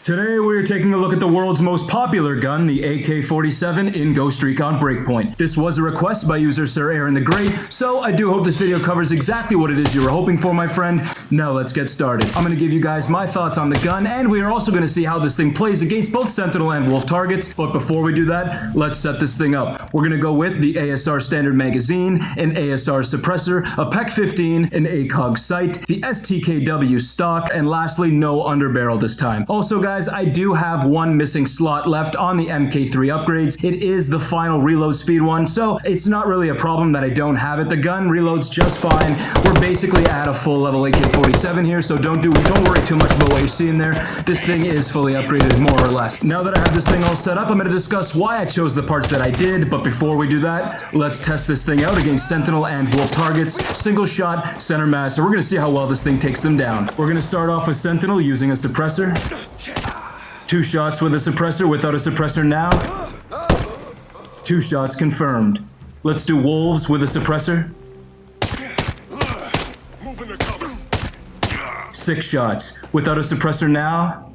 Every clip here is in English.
Today we're taking a look at the world's most popular gun, the AK47 in Ghost Recon Breakpoint. This was a request by user Sir Aaron the Great, so I do hope this video covers exactly what it is you were hoping for, my friend. Now let's get started. I'm going to give you guys my thoughts on the gun, and we are also going to see how this thing plays against both Sentinel and Wolf targets. But before we do that, let's set this thing up. We're going to go with the ASR standard magazine, an ASR suppressor, a PEC-15, an ACOG sight, the STKW stock, and lastly, no underbarrel this time. Also guys, I do have one missing slot left on the MK3 upgrades. It is the final reload speed one, so it's not really a problem that I don't have it. The gun reloads just fine. We're basically at a full level AK47 here, so don't worry too much about what you're seeing there. This thing is fully upgraded, more or less. Now that I have this thing all set up, I'm going to discuss why I chose the parts that I did, but before we do that, let's test this thing out against Sentinel and Wolf targets. Single shot, center mass, so we're going to see how well this thing takes them down. We're going to start off with Sentinel using a suppressor. 2 shots with a suppressor without a suppressor now. 2 shots confirmed. Let's do Wolves with a suppressor. 6 shots without a suppressor now.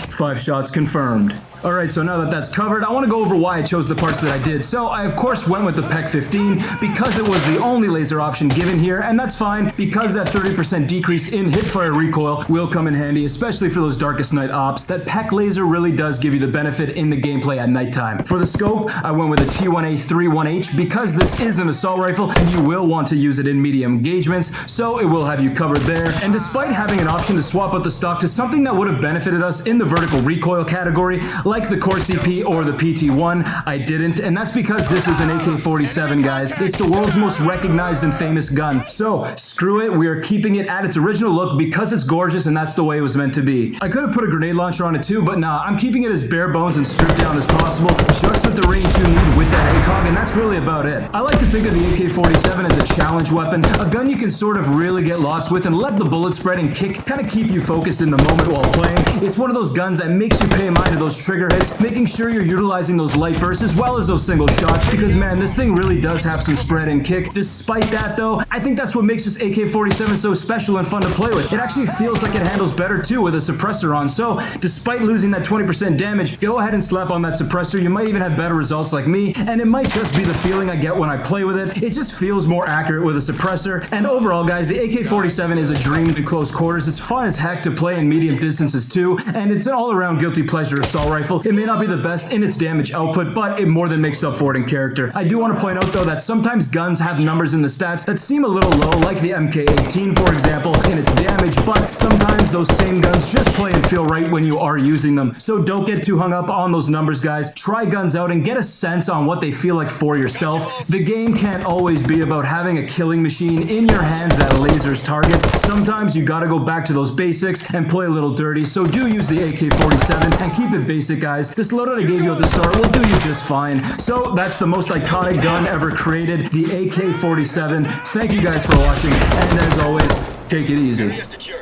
5 shots confirmed. Alright, so now that that's covered, I want to go over why I chose the parts that I did. So I of course went with the PEC-15 because it was the only laser option given here, and that's fine because that 30% decrease in hipfire recoil will come in handy, especially for those darkest night ops. That PEC laser really does give you the benefit in the gameplay at nighttime. For the scope, I went with a T1A31H because this is an assault rifle and you will want to use it in medium engagements, so it will have you covered there. And despite having an option to swap out the stock to something that would have benefited us in the vertical recoil category, like the Core CP or the PT1, I didn't, and that's because this is an AK-47, guys. It's the world's most recognized and famous gun. So, screw it, we are keeping it at its original look because it's gorgeous and that's the way it was meant to be. I could have put a grenade launcher on it too, but nah, I'm keeping it as bare bones and stripped down as possible, just with the range you need with that ACOG, and that's really about it. I like to think of the AK-47 as a challenge weapon, a gun you can sort of really get lost with and let the bullet spread and kick kind of keep you focused in the moment while playing. It's one of those guns that makes you pay mind to those trigger hits, making sure you're utilizing those light bursts as well as those single shots, because man, this thing really does have some spread and kick. Despite that though, I think that's what makes this AK-47 so special and fun to play with. It actually feels like it handles better too with a suppressor on, so despite losing that 20% damage, go ahead and slap on that suppressor. You might even have better results like me, and it might just be the feeling I get when I play with it. It just feels more accurate with a suppressor, and overall guys, the AK-47 is a dream to close quarters. It's fun as heck to play in medium distances too, and it's an all-around guilty pleasure assault rifle. It may not be the best in its damage output, but it more than makes up for it in character. I do want to point out though that sometimes guns have numbers in the stats that seem a little low, like the MK18 for example, in its damage, but sometimes those same guns just play and feel right when you are using them. So don't get too hung up on those numbers, guys. Try guns out and get a sense on what they feel like for yourself. The game can't always be about having a killing machine in your hands that lasers targets. Sometimes you gotta go back to those basics and play a little dirty, so do use the AK-47 and keep it basic, guys. This loadout I gave you at the start will do you just fine. So that's the most iconic gun ever created, the AK-47. Thank you guys for watching, and as always, take it easy.